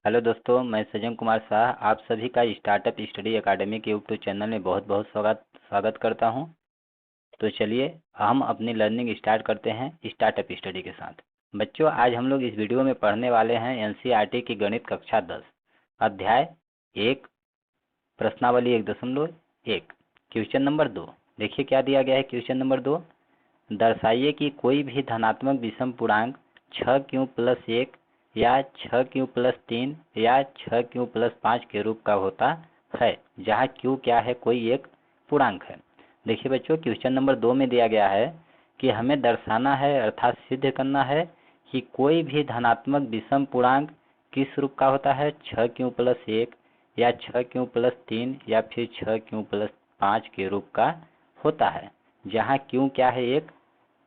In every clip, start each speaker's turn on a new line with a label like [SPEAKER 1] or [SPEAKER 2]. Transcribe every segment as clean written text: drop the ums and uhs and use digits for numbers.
[SPEAKER 1] Hello दोस्तों, मैं सजन कुमार शाह आप सभी का स्टार्टअप स्टडी एकेडमी के यूट्यूब चैनल में बहुत बहुत स्वागत करता हूं। तो चलिए हम अपनी लर्निंग स्टार्ट करते हैं स्टार्टअप स्टडी के साथ। बच्चों, आज हम लोग इस वीडियो में पढ़ने वाले हैं एनसीईआरटी की गणित कक्षा 10 अध्याय 1 प्रश्नावली 1.1 क्वेश्चन नंबर 2। देखिए क्या दिया गया है। क्वेश्चन नंबर 2, दर्शाइए कि कोई भी धनात्मक विषम पूर्णांक 6q+1 या 6q+3 या 6q+5 के रूप का होता है, जहाँ q क्या है, कोई एक पूर्णांक है। देखिए बच्चों, क्वेश्चन नंबर 2 में दिया गया है कि हमें दर्शाना है अर्थात सिद्ध करना है कि कोई भी धनात्मक विषम पूर्णांक किस रूप का होता है, 6q+1 या 6q+3 या फिर 6q+5 के रूप का होता है, जहाँ q क्या है, एक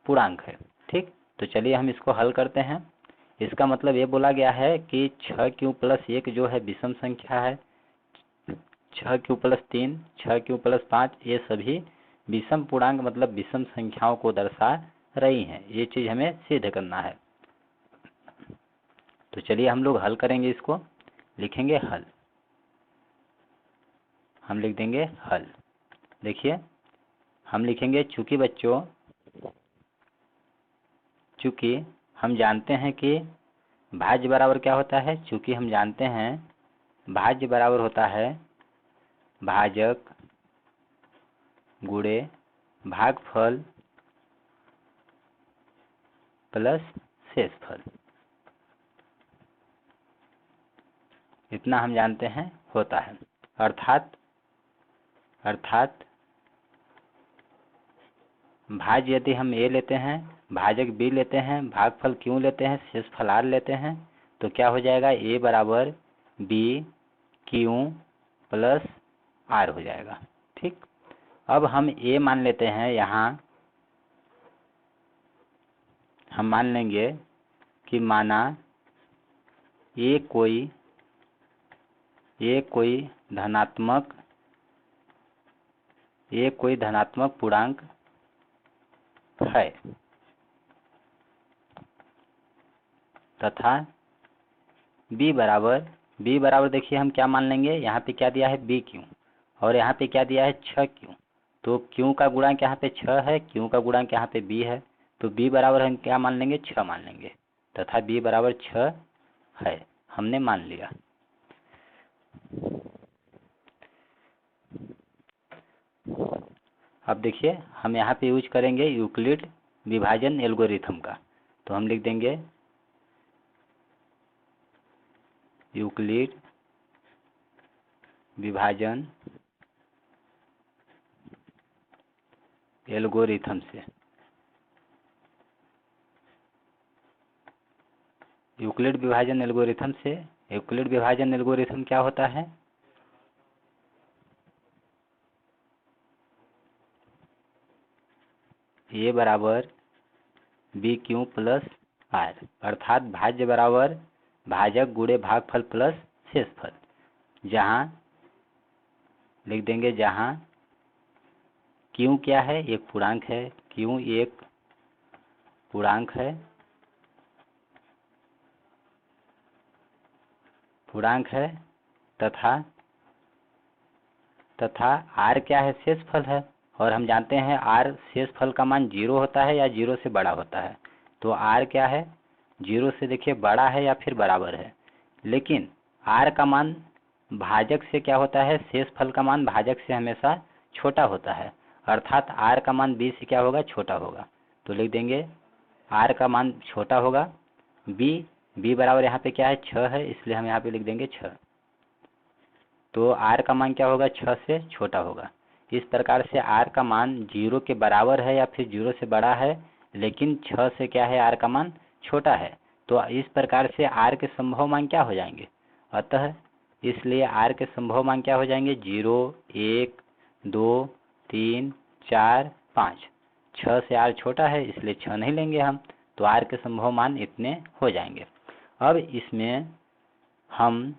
[SPEAKER 1] पूर्णांक है। ठीक, तो चलिए हम इसको हल करते हैं। इसका मतलब ये बोला गया है कि 6q+1 जो है विषम संख्या है, 6q+3 6q+5 ये सभी विषम पूर्णांक मतलब विषम संख्याओं को दर्शा रही हैं। ये चीज हमें सिद्ध करना है। तो चलिए हम लोग हल करेंगे। इसको लिखेंगे हल, हम लिख देंगे हल। देखिए हम लिखेंगे चूंकि हम जानते हैं कि भाज्य बराबर क्या होता है, चूंकि हम जानते हैं भाज्य बराबर होता है भाजक गुणे भागफल प्लस शेषफल, इतना हम जानते हैं होता है। अर्थात भाज्य यदि हम ए लेते हैं, भाजक बी लेते हैं, भागफल क्यों लेते हैं, शेषफल आर लेते हैं, तो क्या हो जाएगा, ए बराबर बी क्यू प्लस आर हो जाएगा। ठीक, अब हम ए मान लेते हैं। यहाँ हम मान लेंगे कि माना ये कोई धनात्मक पूर्णांक है तथा b बराबर देखिए हम क्या मान लेंगे, यहाँ पे क्या दिया है बी क्यू और यहाँ पे क्या दिया है 6q। तो q का गुणांक यहाँ पे 6 है, q का गुणांक यहाँ पे b है, तो b बराबर हम क्या मान लेंगे, 6 मान लेंगे तथा b बराबर 6 है, हमने मान लिया। अब देखिए हम यहाँ पे यूज करेंगे यूक्लिड विभाजन एल्गोरिथम का, तो हम लिख देंगे यूक्लिड विभाजन एल्गोरिथम से। यूक्लिड विभाजन एल्गोरिथम क्या होता है, ए बराबर बी क्यू प्लस आर, अर्थात भाज्य बराबर भाजक गुणे भागफल प्लस शेषफल, जहाँ लिख देंगे जहाँ क्यू क्या है, एक पूर्णांक है, क्यू एक पूर्णांक है तथा आर क्या है, शेषफल है। और हम जानते हैं आर शेषफल का मान 0 होता है या 0 से बड़ा होता है, तो आर क्या है, 0 से देखिए बड़ा है या फिर बराबर है। लेकिन आर का मान भाजक से क्या होता है, शेषफल का मान भाजक से हमेशा छोटा होता है, अर्थात आर का मान बी से क्या होगा, छोटा होगा। तो लिख देंगे आर का मान छोटा होगा, बी बराबर यहाँ पे क्या है 6 है, इसलिए हम यहाँ पे लिख देंगे 6। तो आर का मान क्या होगा, 6 से छोटा होगा। इस प्रकार से आर का मान 0 के बराबर है या फिर 0 से बड़ा है, लेकिन 6 से क्या है, आर का मान छोटा है। तो इस प्रकार से आर के संभव मान क्या हो जाएंगे, अतः इसलिए आर के संभव मान क्या हो जाएंगे, 0 1 2 3 4 5। 6 से आर छोटा है इसलिए 6 नहीं लेंगे हम, तो आर के संभव मान इतने हो जाएंगे। अब इसमें हम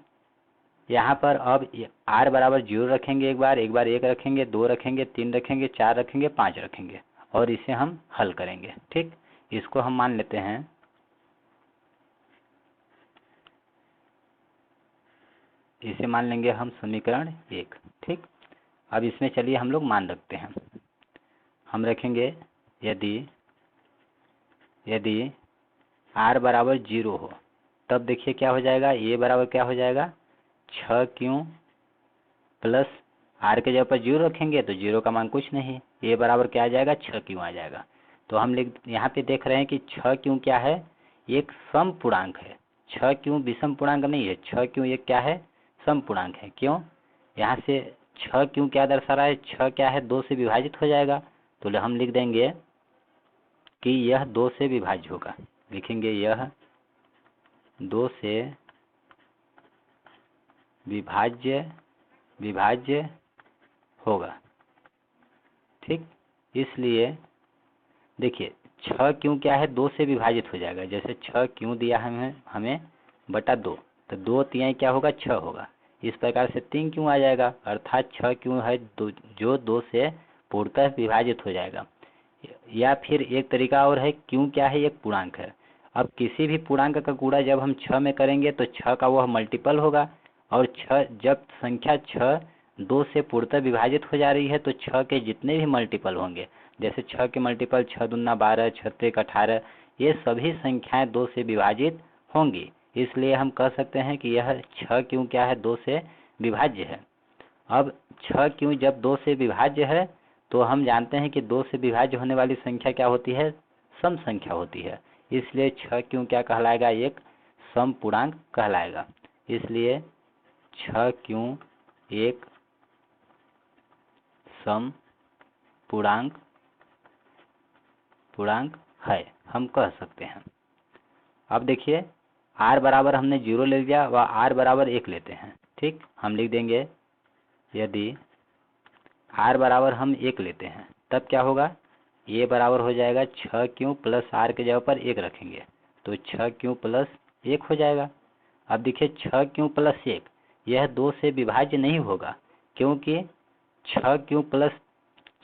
[SPEAKER 1] यहाँ पर अब आर बराबर 0 रखेंगे, एक बार 1 रखेंगे, 2 रखेंगे, 3 रखेंगे, 4 रखेंगे, 5 रखेंगे और इसे हम हल करेंगे। ठीक, इसको हम मान लेते हैं इसे मान लेंगे हम समीकरण 1। ठीक, अब इसमें चलिए हम लोग मान रखते हैं। हम रखेंगे यदि r बराबर 0 हो तब देखिए क्या हो जाएगा, a बराबर क्या हो जाएगा 6q प्लस r के जगह पर 0 रखेंगे तो 0 का मान कुछ नहीं, a बराबर क्या आ जाएगा 6q आ जाएगा। तो हम यहाँ पे देख रहे हैं कि 6q क्या है, एक सम पूर्णांक है। 6q विषम पूर्णांक नहीं है, 6q एक क्या है, सम पूर्णांक है। क्यों, यहाँ से 6q क्या दर्शा रहा है, 6 क्या है 2 से विभाजित हो जाएगा। तो हम लिख देंगे कि यह 2 से विभाज्य होगा, लिखेंगे यह 2 से विभाज्य होगा। ठीक, इसलिए देखिए 6q क्या है 2 से विभाजित हो जाएगा, जैसे 6q दिया हमें बटा 2, तो 2 तिहाई क्या होगा 6 होगा। इस प्रकार से 3q आ जाएगा, अर्थात 6q है जो 2 से पूर्णतः विभाजित हो जाएगा। या फिर एक तरीका और है, q क्या है एक पूर्णांक है। अब किसी भी पूर्णांक का गुणा जब हम 6 में करेंगे तो 6 का वह मल्टीपल होगा, और 6 जब संख्या 6 2 से पूर्णतः विभाजित हो जा रही है तो 6 के जितने भी मल्टीपल होंगे, जैसे 6 के मल्टीपल 6 दूना 12, 6 त्रिक 18, ये सभी संख्याएं 2 से विभाजित होंगी। इसलिए हम कह सकते हैं कि यह 6q क्या है 2 से विभाज्य है। अब 6q जब 2 से विभाज्य है तो हम जानते हैं कि 2 से विभाज्य होने वाली संख्या क्या होती है, सम संख्या होती है। इसलिए 6q क्या कहलाएगा, एक सम पूर्णांक कहलाएगा। इसलिए 6q एक सम पूर्णांक है, हम कह सकते हैं। अब देखिए r बराबर हमने 0 ले लिया व r बराबर 1 लेते हैं। ठीक, हम लिख देंगे यदि r बराबर हम 1 लेते हैं तब क्या होगा, a बराबर हो जाएगा 6q प्लस r के जगह पर 1 रखेंगे तो 6q प्लस 1 हो जाएगा। अब देखिए 6q प्लस 1 यह 2 से विभाज्य नहीं होगा, क्योंकि 6q प्लस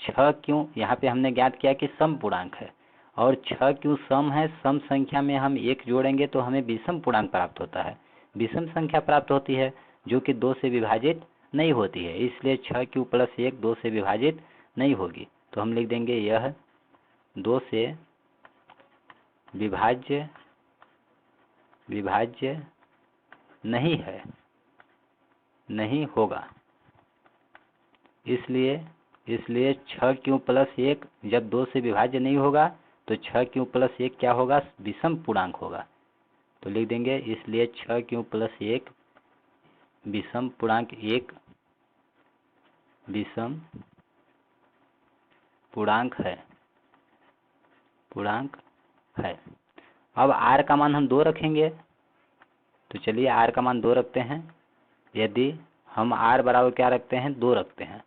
[SPEAKER 1] 6q यहाँ पे हमने ज्ञात किया कि सम पूर्णांक है, और 6q सम है, सम संख्या में हम 1 जोड़ेंगे तो हमें विषम पूर्णांक प्राप्त होता है, विषम संख्या प्राप्त होती है जो कि 2 से विभाजित नहीं होती है। इसलिए 6q प्लस 1 2 से विभाजित नहीं होगी, तो हम लिख देंगे यह 2 से विभाज्य नहीं है, नहीं होगा। इसलिए 6q प्लस 1 जब 2 से विभाज्य नहीं होगा तो 6q प्लस 1 क्या होगा, विषम पूर्णांक होगा। तो लिख देंगे इसलिए 6q प्लस 1 विषम पूर्णांक, एक विषम पूर्णांक है। अब r का मान हम 2 रखेंगे, तो चलिए r का मान 2 रखते हैं। यदि हम r बराबर क्या रखते हैं 2 रखते हैं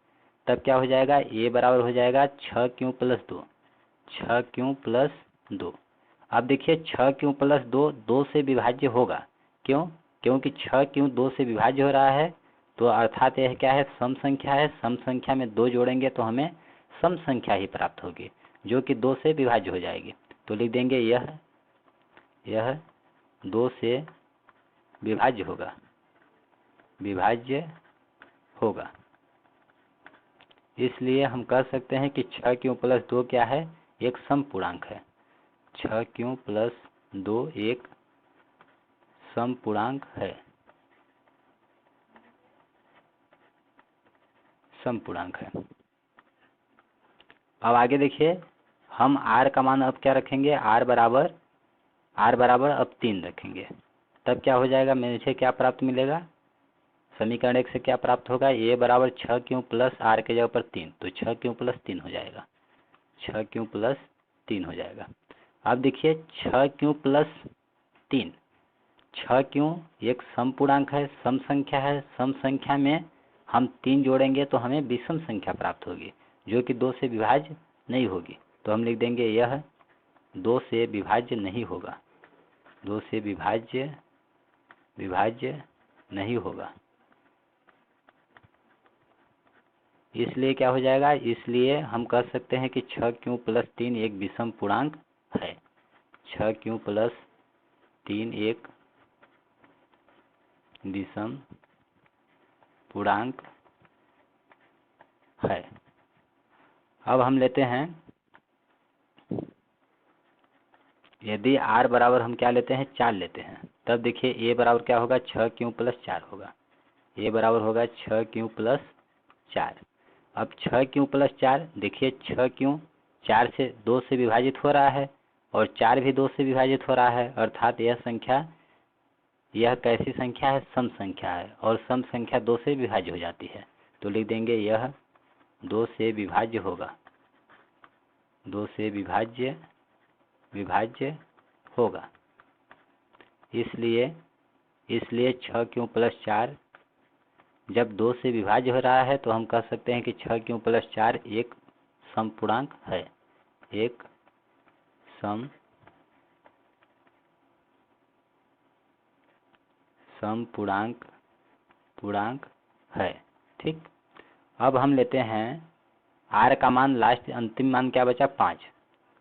[SPEAKER 1] तब क्या हो जाएगा, a बराबर हो जाएगा 6q प्लस 2, 6q प्लस 2। अब देखिए 6q प्लस 2 2 से विभाज्य होगा, क्यों, क्योंकि 6q 2 से विभाज्य हो रहा है, तो अर्थात यह क्या है, सम संख्या है। सम संख्या में 2 जोड़ेंगे तो हमें सम संख्या ही प्राप्त होगी जो कि 2 से विभाज्य हो जाएगी। तो लिख देंगे यह 2 से विभाज्य होगा। इसलिए हम कह सकते हैं कि 6q प्लस 2 क्या है, एक सम पूर्णांक है। 6q प्लस 2 एक सम पूर्णांक है, सम पूर्णांक है। अब आगे देखिए हम r का मान अब क्या रखेंगे, r बराबर अब 3 रखेंगे, तब क्या हो जाएगा, मुझे क्या प्राप्त मिलेगा, समीकरण 1 से क्या प्राप्त होगा, a बराबर 6q प्लस r के जगह पर 3, तो 6q प्लस 3 हो जाएगा, 6q प्लस 3 हो जाएगा। अब देखिए 6q प्लस 3, 6q एक सम पूर्णांक है, सम संख्या है। सम संख्या में हम 3 जोड़ेंगे तो हमें विषम संख्या प्राप्त होगी जो कि 2 से विभाज्य नहीं होगी। तो हम लिख देंगे यह 2 से विभाज्य नहीं होगा, 2 से विभाज्य नहीं होगा। इसलिए क्या हो जाएगा, इसलिए हम कह सकते हैं कि 6q प्लस 3 एक विषम पूर्णांक है। 6q प्लस 3 एक विषम पूर्णांक है। अब हम लेते हैं, यदि r बराबर हम क्या लेते हैं, 4 लेते हैं, तब देखिए a बराबर क्या होगा, 6 प्लस 4 होगा। a बराबर होगा 6 प्लस 4। अब 6 प्लस 4, देखिए 6 4 से 2 से विभाजित हो रहा है और 4 भी 2 से विभाजित हो रहा है, अर्थात यह संख्या, यह कैसी संख्या है, सम संख्या है, और सम संख्या 2 से विभाज्य हो जाती है। तो लिख देंगे यह 2 से विभाज्य होगा, 2 से विभाज्य होगा। इसलिए 6 प्लस 4 जब 2 से विभाज्य हो रहा है तो हम कह सकते हैं कि 6 प्लस 4 एक सम पूर्णांक है, एक सम पूर्णांक है। ठीक, अब हम लेते हैं r का मान, लास्ट अंतिम मान क्या बचा, 5।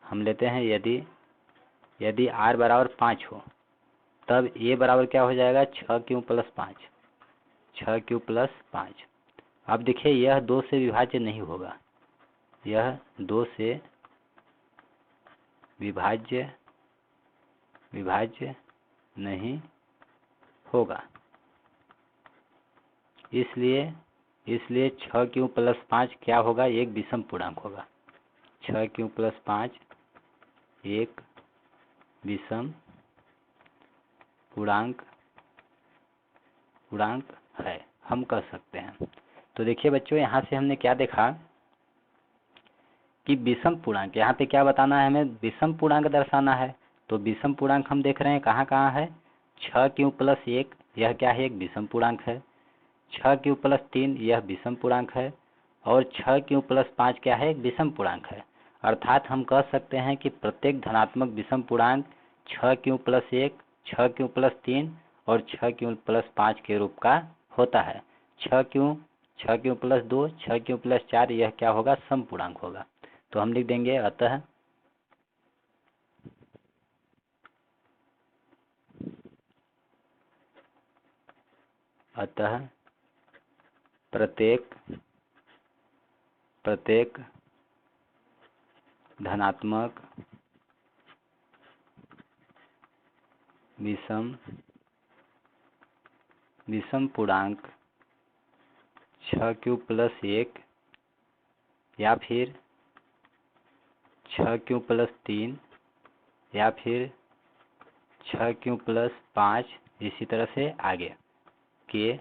[SPEAKER 1] हम लेते हैं यदि r बराबर 5 हो तब a बराबर क्या हो जाएगा, 6 प्लस 5, 6 प्लस 5। अब देखिए यह 2 से विभाज्य नहीं होगा, यह 2 से विभाज्य नहीं होगा। इसलिए 6 प्लस 5 क्या होगा, एक विषम पूर्णांक होगा। 6 प्लस 5 एक विषम पूर्णांक है, हम कह सकते हैं। तो देखिए बच्चों, यहाँ से हमने क्या देखा कि विषम पूर्णांक, यहाँ पे क्या बताना है हमें, विषम पूर्णांक दर्शाना है। तो विषम पूर्णांक हम देख रहे हैं कहाँ कहाँ है, 6 प्लस 1 यह क्या है, एक विषम पूर्णांक है। 6 प्लस 3 यह विषम पूर्णांक है, और 6 प्लस 5 क्या है, एक विषम पूर्णांक है। अर्थात हम कह सकते हैं कि प्रत्येक धनात्मक विषम पूर्णांक 6 प्लस 1, 6 प्लस 3 और 6 प्लस 5 के रूप का होता है। 6 प्लस 2, 6 प्लस 4 यह क्या होगा, सम पूर्णांक होगा। तो हम लिख देंगे अतः प्रत्येक धनात्मक विषम पूर्णांक 6 प्लस 1 या फिर 6 प्लस 3 या फिर 6 प्लस 5, इसी तरह से आगे के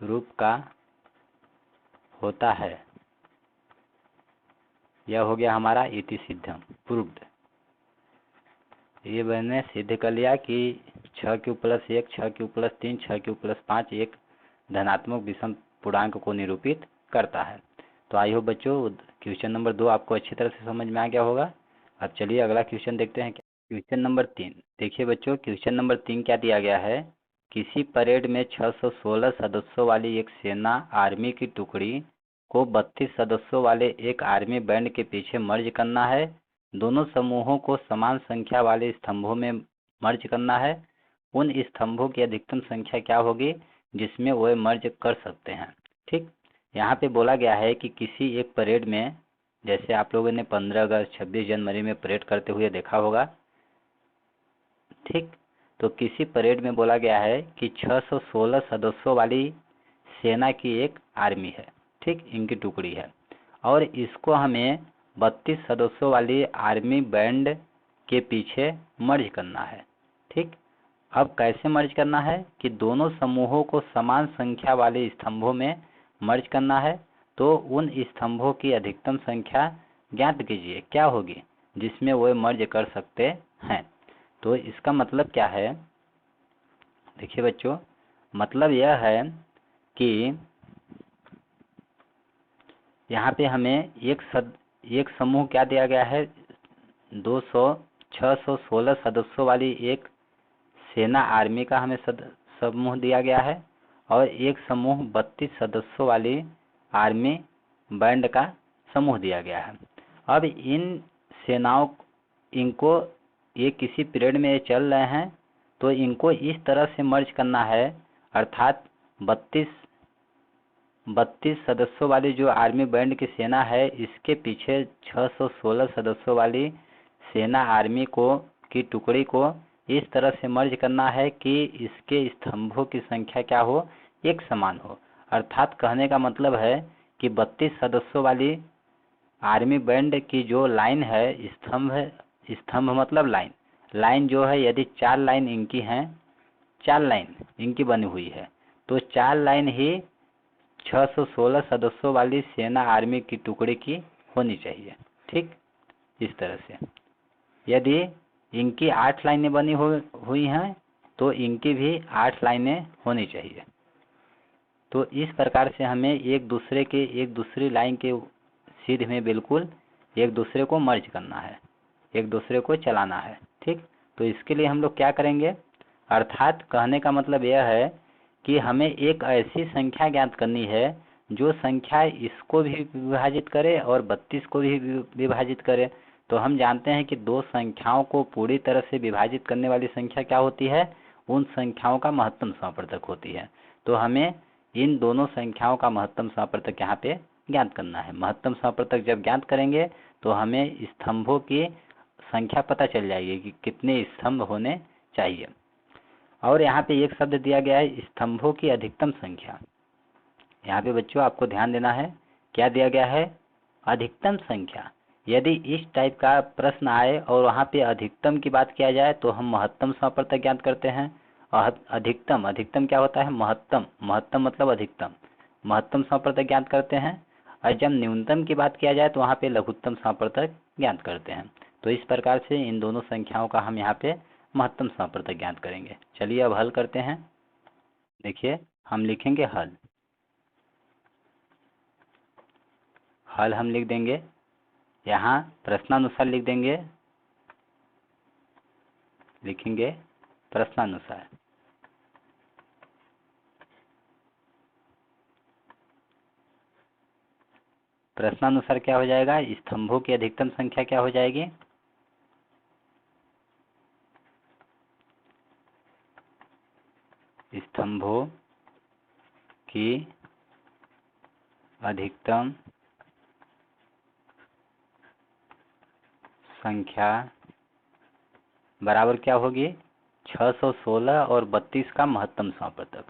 [SPEAKER 1] रूप का होता है। यह हो गया हमारा इति सिद्धम, प्रूव्ड। ये मैंने सिद्ध कर लिया कि 6 प्लस 1, 6 प्लस 3, 6 प्लस 5 एक धनात्मक विषम पूर्णांक को निरूपित करता है। तो आई होप बच्चों क्वेश्चन नंबर 2 आपको अच्छी तरह से समझ में आ गया होगा। अब चलिए अगला क्वेश्चन देखते हैं। क्वेश्चन नंबर 3 देखिए बच्चों, क्वेश्चन नंबर 3 क्या दिया गया है, किसी परेड में 616 सदस्यों वाली एक सेना आर्मी की टुकड़ी को 32 सदस्यों वाले एक आर्मी बैंड के पीछे मर्ज करना है। दोनों समूहों को समान संख्या वाले स्तंभों में मर्ज करना है। उन स्तंभों की अधिकतम संख्या क्या होगी जिसमें वे मर्ज कर सकते हैं। ठीक, यहाँ पे बोला गया है कि किसी एक परेड में, जैसे आप लोगों ने 15 अगस्त 26 जनवरी में परेड करते हुए देखा होगा। ठीक, तो किसी परेड में बोला गया है कि 616 सदस्यों वाली सेना की एक आर्मी है। ठीक, इनकी टुकड़ी है और इसको हमें 32 सदस्यों वाली आर्मी बैंड के पीछे मर्ज करना है। ठीक, अब कैसे मर्ज करना है कि दोनों समूहों को समान संख्या वाले स्तंभों में मर्ज करना है। तो उन स्तंभों की अधिकतम संख्या ज्ञात कीजिए क्या होगी जिसमें वे मर्ज कर सकते हैं। तो इसका मतलब क्या है, देखिए बच्चों, मतलब यह है कि यहाँ पे हमें एक समूह क्या दिया गया है, 616 सदस्यों वाली एक सेना आर्मी का हमें समूह दिया गया है और एक समूह 32 सदस्यों वाली आर्मी बैंड का समूह दिया गया है। अब इन सेनाओं, इनको ये किसी पीरियड में चल रहे हैं तो इनको इस तरह से मर्ज करना है अर्थात 32 सदस्यों वाली जो आर्मी बैंड की सेना है, इसके पीछे 616 सदस्यों वाली सेना आर्मी की टुकड़ी को इस तरह से मर्ज करना है कि इसके स्तंभों की संख्या क्या हो, एक समान हो। अर्थात कहने का मतलब है कि 32 सदस्यों वाली आर्मी बैंड की जो लाइन है, स्तंभ मतलब लाइन जो है, यदि 4 लाइन इनकी हैं, 4 लाइन इनकी बनी हुई है, तो 4 लाइन ही 616 सदस्यों वाली सेना आर्मी की टुकड़ी की होनी चाहिए। ठीक, इस तरह से यदि इनकी 8 लाइनें बनी हुई हैं तो इनकी भी 8 लाइनें होनी चाहिए। तो इस प्रकार से हमें एक दूसरी लाइन के सीध में बिल्कुल एक दूसरे को मर्ज करना है, एक दूसरे को चलाना है। ठीक, तो इसके लिए हम लोग क्या करेंगे, अर्थात कहने का मतलब यह है कि हमें एक ऐसी संख्या ज्ञात करनी है जो संख्या इसको भी विभाजित करे और 32 को भी विभाजित करे। तो हम जानते हैं कि दो संख्याओं को पूरी तरह से विभाजित करने वाली संख्या क्या होती है, उन संख्याओं का महत्तम समापवर्तक होती है। तो हमें इन दोनों संख्याओं का महत्तम समापवर्तक यहाँ पे ज्ञात करना है। महत्तम समापवर्तक जब ज्ञात करेंगे तो हमें स्तंभों की संख्या पता चल जाएगी कि कितने स्तंभ होने चाहिए। और यहाँ पे एक शब्द दिया गया है, स्तंभों की अधिकतम संख्या। यहाँ पे बच्चों आपको ध्यान देना है, क्या दिया गया है, अधिकतम संख्या। यदि इस टाइप का प्रश्न आए और वहाँ पे अधिकतम की बात किया जाए तो हम महत्तम समापवर्तक ज्ञात करते हैं। और अधिकतम क्या होता है, महत्तम मतलब अधिकतम, महत्तम समापवर्तक ज्ञात करते हैं। और जब न्यूनतम की बात किया जाए तो वहाँ पे लघुत्तम समापवर्तक ज्ञात करते हैं। तो इस प्रकार से इन दोनों संख्याओं का हम यहाँ पे महत्तम समापवर्तक ज्ञात करेंगे। चलिए अब हल करते हैं। देखिए हम लिखेंगे हल हम लिख देंगे, यहाँ प्रश्नानुसार लिख देंगे, लिखेंगे प्रश्नानुसार। प्रश्नानुसार क्या हो जाएगा, स्तंभों की अधिकतम संख्या क्या हो जाएगी, स्तंभों की अधिकतम संख्या बराबर क्या होगी, 616 और 32 का महत्तम समापवर्तक।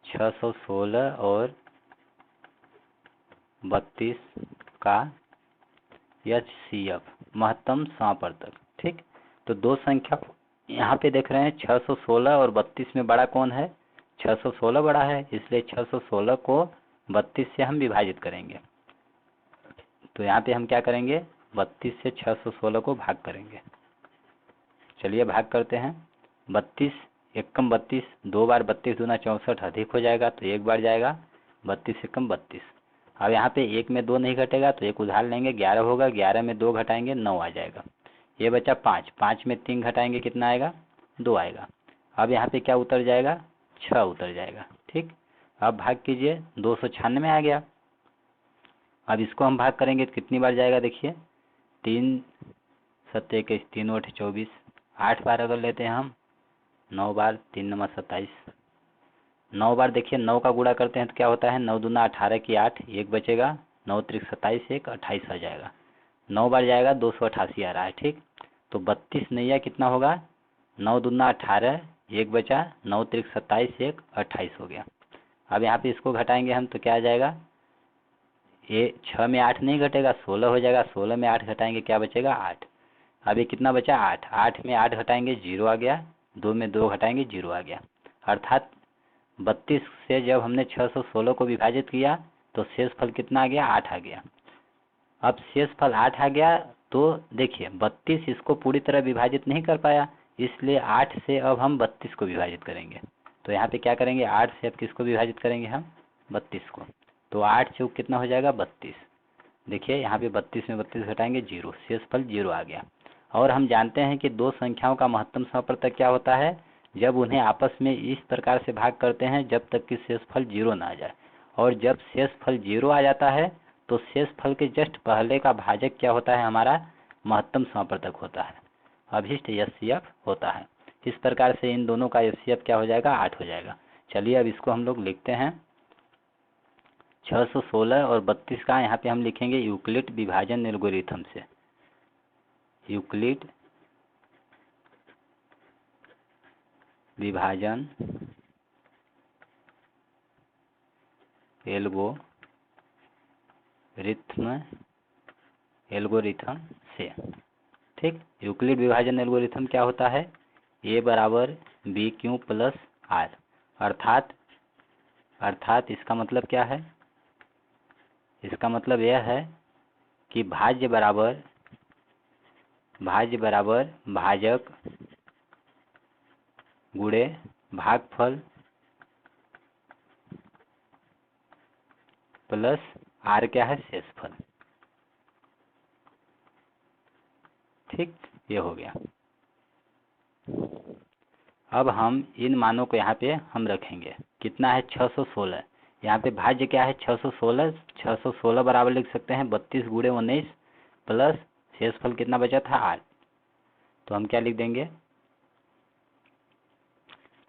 [SPEAKER 1] 616 और 32 का HCF महत्तम समापवर्तक। ठीक, तो दो संख्या यहाँ पे देख रहे हैं, 616 और 32 में बड़ा कौन है, 616 बड़ा है, इसलिए 616 को 32 से हम विभाजित करेंगे। तो यहाँ पे हम क्या करेंगे, 32 से 616 को भाग करेंगे। चलिए भाग करते हैं। 32 एकम 32, 2 बार 32 दूना 64 अधिक हो जाएगा तो एक बार जाएगा, 32 एकम 32। अब यहाँ पे एक में 2 नहीं घटेगा तो एक उधार लेंगे, 11 होगा, 11 में 2 घटाएंगे 9 आ जाएगा। ये बचा 5, 5 में 3 घटाएंगे कितना आएगा, 2 आएगा। अब यहाँ पे क्या उतर जाएगा, 6 उतर जाएगा। ठीक, अब भाग कीजिए, 296 आ गया। अब इसको हम भाग करेंगे तो कितनी बार जाएगा, देखिए 3 7 21 3 8 24, 8 बार अगर लेते हैं हम, 9 बार 3 9 27, 9 बार देखिए 9 का गुणा करते हैं तो क्या होता है, 9 दूना 18 की 8, एक बचेगा, 9 त्रिक 27, एक 28 आ जाएगा। 9 बार जाएगा 288 आ रहा है। ठीक, तो 32 नैया कितना होगा, 9 दूना 18, एक बचा, 9 त्रिक 27, एक 28 हो गया। अब यहाँ पे इसको घटाएंगे हम तो क्या आ जाएगा, ये 6 में 8 नहीं घटेगा, 16 हो जाएगा, 16 में 8 घटाएंगे क्या बचेगा, 8। अब ये कितना बचा, 8, 8 में 8 घटाएंगे 0 आ गया, 2 में 2 घटाएंगे 0 आ गया। अर्थात 32 से जब हमने 616 को विभाजित किया तो शेषफल कितना आ गया, 8 आ गया। अब शेषफल 8 आ गया तो देखिए 32 इसको पूरी तरह विभाजित नहीं कर पाया, इसलिए 8 से अब हम 32 को विभाजित करेंगे। तो यहाँ पे क्या करेंगे, 8 से अब किसको विभाजित करेंगे हम, 32 को। तो 8 चौक कितना हो जाएगा, 32। देखिए यहाँ पे 32 में 32 घटाएंगे 0, शेषफल 0 आ गया। और हम जानते हैं कि दो संख्याओं का महत्तम समापवर्तक क्या होता है, जब उन्हें आपस में इस प्रकार से भाग करते हैं जब तक कि शेषफल 0 ना आ जाए। और जब शेषफल 0 आ जाता है तो शेषफल के जस्ट पहले का भाजक क्या होता है, हमारा महत्तम समापवर्तक होता है, अभिष्ट HCF होता है। इस प्रकार से इन दोनों का HCF क्या हो जाएगा, 8 हो जाएगा। चलिए अब इसको हम लोग लिखते हैं। 616 और 32 का यहाँ पे हम लिखेंगे यूक्लिड विभाजन एल्गोरिथम से। यूक्लिड विभाजन एल्गोरिथम से। ठीक, यूक्लिड विभाजन एल्गोरिथम क्या होता है? a बराबर बी क्यू प्लस आर, अर्थात इसका मतलब क्या है? इसका मतलब यह है कि भाज्य बराबर भाजक गुणे भागफल प्लस आर क्या है? शेषफल। ठीक, ये हो गया। अब हम इन मानों को यहाँ पे हम रखेंगे। कितना है? 616। यहाँ पे भाज्य क्या है? 616। 616 बराबर लिख सकते हैं 32 गुणे 19 प्लस शेषफल कितना बचा था? 8। तो हम क्या लिख देंगे?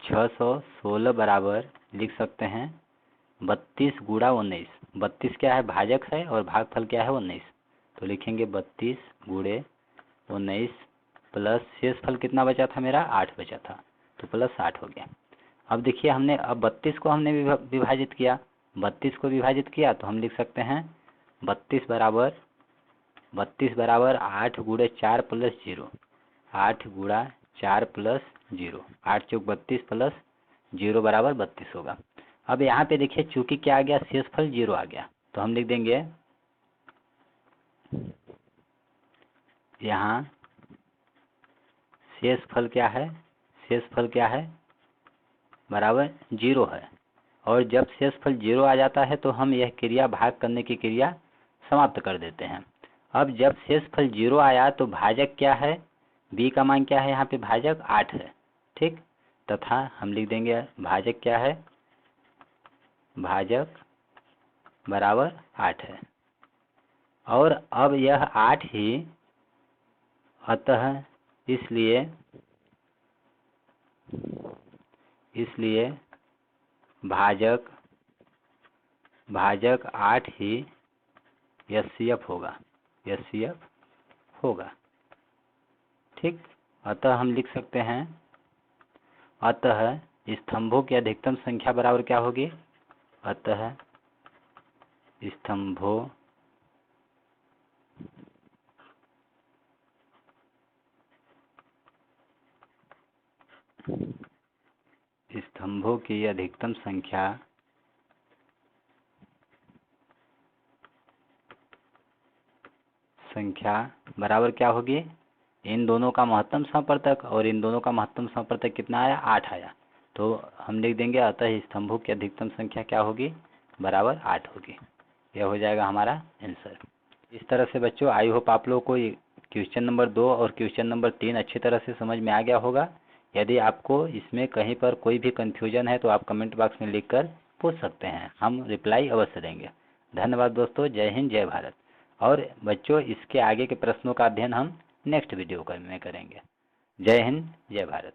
[SPEAKER 1] 616 बराबर लिख सकते हैं 32 गुणा 19। 32 क्या है? भाजक है और भागफल क्या है? 19। तो लिखेंगे 32 गुणे 19 प्लस शेषफल कितना बचा था मेरा? 8 बचा था, तो प्लस 8 हो गया। अब देखिए हमने अब 32 को हमने विभाजित किया। 32 को विभाजित किया तो हम लिख सकते हैं 32 बराबर 8 गुणे 4 प्लस 0। 8 गुणा 4 प्लस 0, 8 चौक 32 प्लस 0 बराबर 32 होगा। अब यहाँ पे देखिए चूंकि क्या आ गया? शेषफल 0 आ गया, तो हम लिख देंगे यहाँ शेषफल क्या है? शेषफल क्या है? बराबर 0 है। और जब शेषफल 0 आ जाता है तो हम यह क्रिया, भाग करने की क्रिया समाप्त कर देते हैं। अब जब शेषफल 0 आया तो भाजक क्या है? b का मान क्या है? यहाँ पे भाजक 8 है। ठीक, तथा हम लिख देंगे भाजक क्या है? भाजक बराबर 8 है। और अब यह 8 ही, अतः इसलिए भाजक 8 ही एचसीएफ होगा। ठीक, अतः हम लिख सकते हैं, अतः स्तंभों की अधिकतम संख्या बराबर क्या होगी? अतः स्तंभों की अधिकतम संख्या बराबर क्या होगी? इन दोनों का महत्तम समवर्तक, और इन दोनों का महत्तम समवर्तक कितना आया? 8 आया। तो हम लिख देंगे अतः स्तंभों की अधिकतम संख्या क्या होगी? बराबर 8 होगी। यह हो जाएगा हमारा आंसर। इस तरह से बच्चों आई होप आप लोगों को क्वेश्चन नंबर 2 और क्वेश्चन नंबर 3 अच्छी तरह से समझ में आ गया होगा। यदि आपको इसमें कहीं पर कोई भी कन्फ्यूजन है तो आप कमेंट बॉक्स में लिखकर पूछ सकते हैं, हम रिप्लाई अवश्य देंगे। धन्यवाद दोस्तों, जय हिंद जय भारत। और बच्चों इसके आगे के प्रश्नों का अध्ययन हम नेक्स्ट वीडियो में करेंगे। जय हिंद जय भारत।